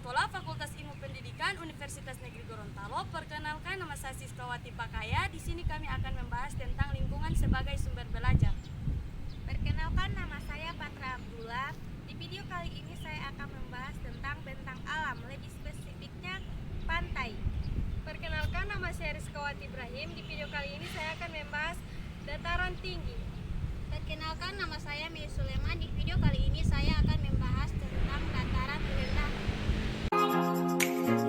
Sekolah Fakultas Ilmu Pendidikan Universitas Negeri Gorontalo. Perkenalkan, nama saya Siskawati Pakaya. Di sini kami akan membahas tentang lingkungan sebagai sumber belajar. Perkenalkan, nama saya Patra Abdullah. Di video kali ini saya akan membahas tentang bentang alam, lebih spesifiknya pantai. Perkenalkan, nama saya Rizkawati Ibrahim. Di video kali ini saya akan membahas dataran tinggi. Perkenalkan, nama saya Mei Suleman. Di video kali ini saya akan membahas tentang dataran rendah.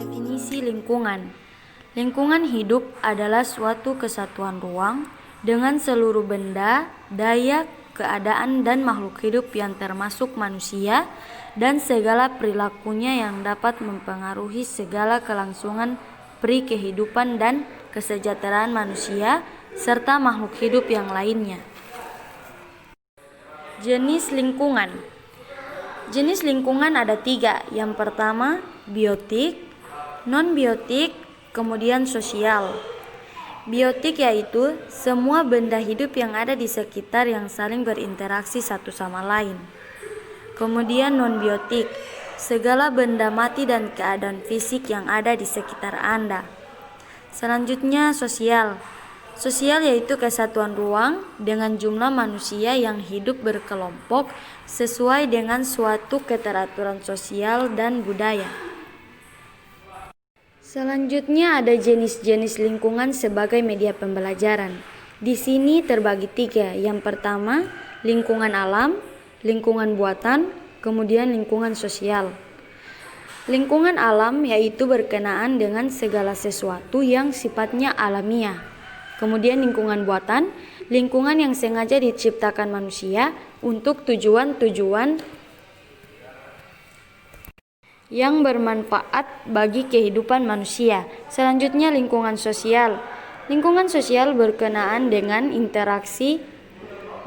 Definisi lingkungan. Lingkungan hidup adalah suatu kesatuan ruang dengan seluruh benda, daya, keadaan, dan makhluk hidup yang termasuk manusia dan segala perilakunya yang dapat mempengaruhi segala kelangsungan peri kehidupan dan kesejahteraan manusia serta makhluk hidup yang lainnya. Jenis lingkungan. Jenis lingkungan ada 3. Yang pertama, biotik, non-biotik, kemudian sosial. Biotik yaitu semua benda hidup yang ada di sekitar yang saling berinteraksi satu sama lain. Kemudian non-biotik, segala benda mati dan keadaan fisik yang ada di sekitar Anda. Selanjutnya sosial. Sosial yaitu kesatuan ruang dengan jumlah manusia yang hidup berkelompok sesuai dengan suatu keteraturan sosial dan budaya. Selanjutnya ada jenis-jenis lingkungan sebagai media pembelajaran. Di sini terbagi 3. Yang pertama, lingkungan alam, lingkungan buatan, kemudian lingkungan sosial. Lingkungan alam yaitu berkenaan dengan segala sesuatu yang sifatnya alamiah. Kemudian lingkungan buatan, lingkungan yang sengaja diciptakan manusia untuk tujuan-tujuan yang bermanfaat bagi kehidupan manusia. Selanjutnya lingkungan sosial. Lingkungan sosial berkenaan dengan interaksi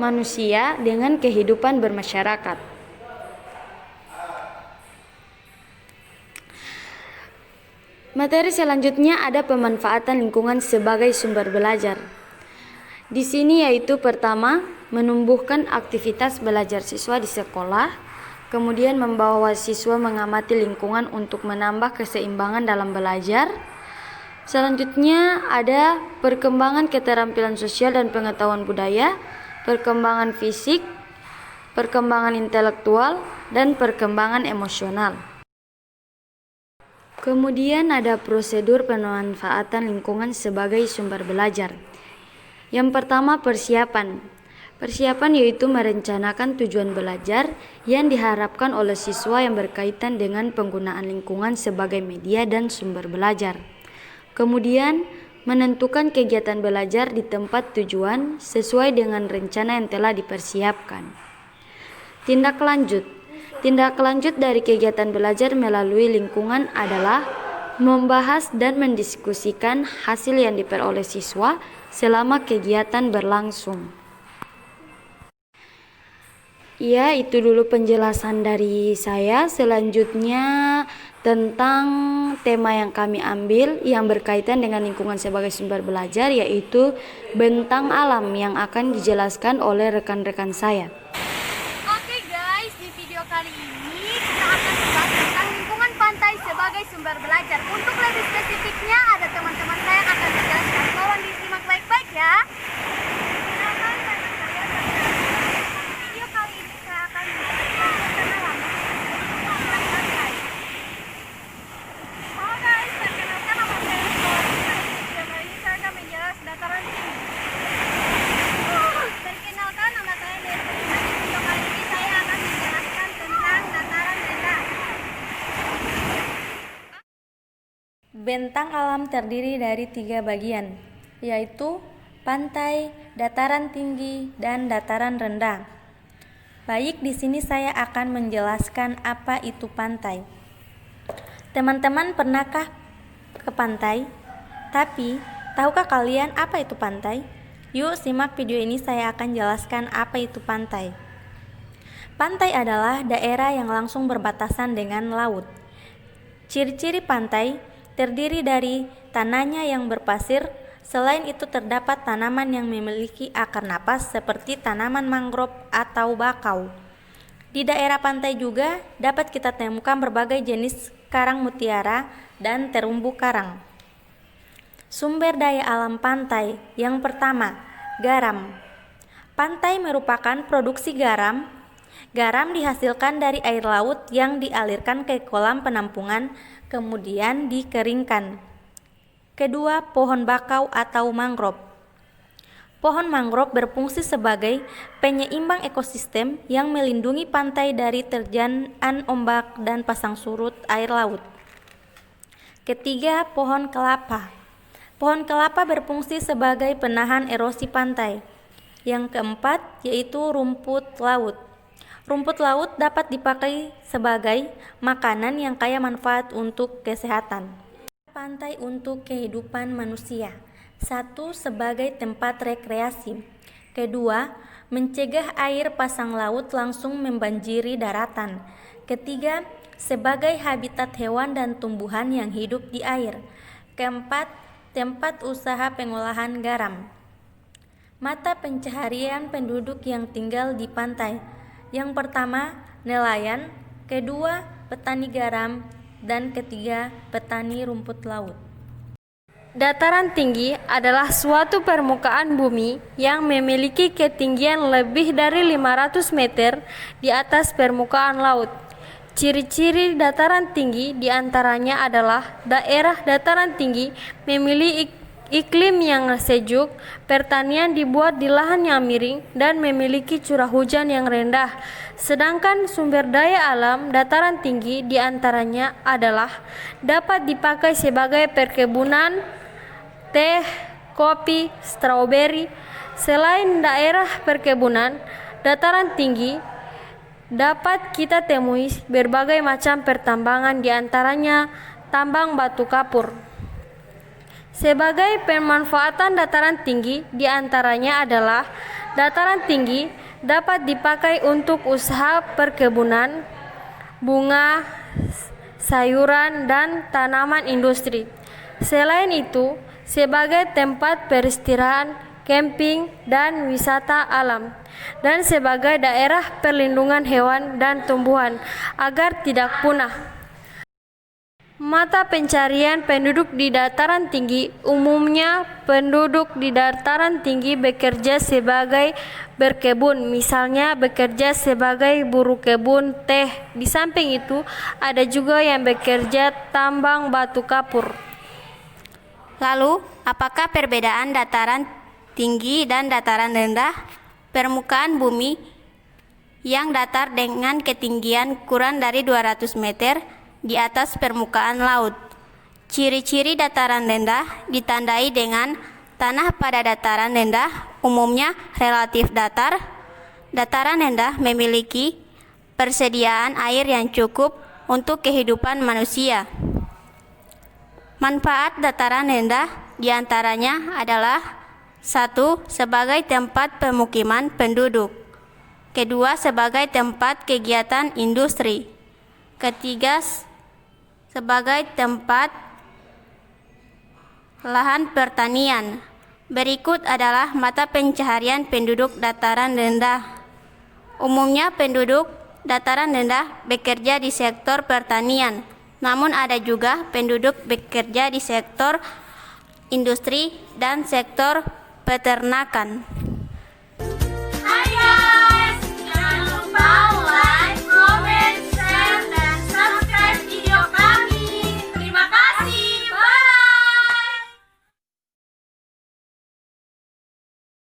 manusia dengan kehidupan bermasyarakat. Materi selanjutnya ada pemanfaatan lingkungan sebagai sumber belajar. Di sini yaitu pertama, menumbuhkan aktivitas belajar siswa di sekolah, kemudian membawa siswa mengamati lingkungan untuk menambah keseimbangan dalam belajar. Selanjutnya ada perkembangan keterampilan sosial dan pengetahuan budaya, perkembangan fisik, perkembangan intelektual, dan perkembangan emosional. Kemudian ada prosedur pemanfaatan lingkungan sebagai sumber belajar. Yang pertama, persiapan. Persiapan yaitu merencanakan tujuan belajar yang diharapkan oleh siswa yang berkaitan dengan penggunaan lingkungan sebagai media dan sumber belajar. Kemudian, menentukan kegiatan belajar di tempat tujuan sesuai dengan rencana yang telah dipersiapkan. Tindak lanjut. Tindak lanjut dari kegiatan belajar melalui lingkungan adalah membahas dan mendiskusikan hasil yang diperoleh siswa selama kegiatan berlangsung. Ya, itu dulu penjelasan dari saya. Selanjutnya tentang tema yang kami ambil yang berkaitan dengan lingkungan sebagai sumber belajar, yaitu bentang alam yang akan dijelaskan oleh rekan-rekan saya. Oke guys, di video kali ini kita akan membahas tentang lingkungan pantai sebagai sumber belajar. Untuk lebih spesifiknya ada teman-teman saya yang akan menjelaskan. Tolong disimak baik-baik ya. Perkenalkan, nama saya Sabrina. Di video kali ini saya akan membahas tentang alam lingkungan pantai. Halo guys, perkenalkan nama saya Rizkawati. Di video kali ini saya akan menjelaskan dataran tinggi. Perkenalkan, nama saya Desi. Di video kali ini saya akan menjelaskan tentang dataran rendah. Bentang alam terdiri dari 3 bagian, yaitu pantai, dataran tinggi, dan dataran rendah. Baik, di sini saya akan menjelaskan apa itu pantai. Teman-teman pernahkah ke pantai? Tapi, tahukah kalian apa itu pantai? Yuk simak video ini, saya akan jelaskan apa itu pantai. Pantai adalah daerah yang langsung berbatasan dengan laut. Ciri-ciri pantai terdiri dari tanahnya yang berpasir. Selain itu terdapat tanaman yang memiliki akar napas seperti tanaman mangrove atau bakau. Di daerah pantai juga dapat kita temukan berbagai jenis karang mutiara dan terumbu karang. Sumber daya alam pantai. Yang pertama, garam. Pantai merupakan produksi garam. Garam dihasilkan dari air laut yang dialirkan ke kolam penampungan, kemudian dikeringkan. Kedua, pohon bakau atau mangrove. Pohon mangrove berfungsi sebagai penyeimbang ekosistem yang melindungi pantai dari terjangan ombak dan pasang surut air laut. Ketiga, pohon kelapa. Pohon kelapa berfungsi sebagai penahan erosi pantai. Yang keempat yaitu rumput laut. Rumput laut dapat dipakai sebagai makanan yang kaya manfaat untuk kesehatan. Pantai untuk kehidupan manusia. 1. Sebagai tempat rekreasi. Kedua, mencegah air pasang laut langsung membanjiri daratan. Ketiga, sebagai habitat hewan dan tumbuhan yang hidup di air. Keempat, tempat usaha pengolahan garam. Mata pencaharian penduduk yang tinggal di pantai. Yang pertama, nelayan. Kedua, petani garam. Dan ketiga, petani rumput laut. Dataran tinggi adalah suatu permukaan bumi yang memiliki ketinggian lebih dari 500 meter di atas permukaan laut. Ciri-ciri dataran tinggi diantaranya adalah daerah dataran tinggi memiliki iklim yang sejuk, pertanian dibuat di lahan yang miring, dan memiliki curah hujan yang rendah. Sedangkan sumber daya alam dataran tinggi diantaranya adalah dapat dipakai sebagai perkebunan, teh, kopi, stroberi. Selain daerah perkebunan, dataran tinggi dapat kita temui berbagai macam pertambangan diantaranya tambang batu kapur. Sebagai pemanfaatan dataran tinggi diantaranya adalah dataran tinggi dapat dipakai untuk usaha perkebunan, bunga, sayuran, dan tanaman industri. Selain itu, sebagai tempat peristirahatan, camping, dan wisata alam, dan sebagai daerah perlindungan hewan dan tumbuhan agar tidak punah. Mata pencarian penduduk di dataran tinggi. Umumnya penduduk di dataran tinggi bekerja sebagai berkebun, misalnya bekerja sebagai buruh kebun teh. Di samping itu, ada juga yang bekerja tambang batu kapur. Lalu, apakah perbedaan dataran tinggi dan dataran rendah? Permukaan bumi yang datar dengan ketinggian kurang dari 200 meter di atas permukaan laut. Ciri-ciri dataran rendah ditandai dengan tanah pada dataran rendah umumnya relatif datar. Dataran rendah memiliki persediaan air yang cukup untuk kehidupan manusia. Manfaat dataran rendah diantaranya adalah 1. Sebagai tempat pemukiman penduduk. Kedua, sebagai tempat kegiatan industri. Ketiga, sebagai tempat lahan pertanian. Berikut adalah mata pencaharian penduduk dataran rendah. Umumnya penduduk dataran rendah bekerja di sektor pertanian, namun ada juga penduduk bekerja di sektor industri dan sektor peternakan.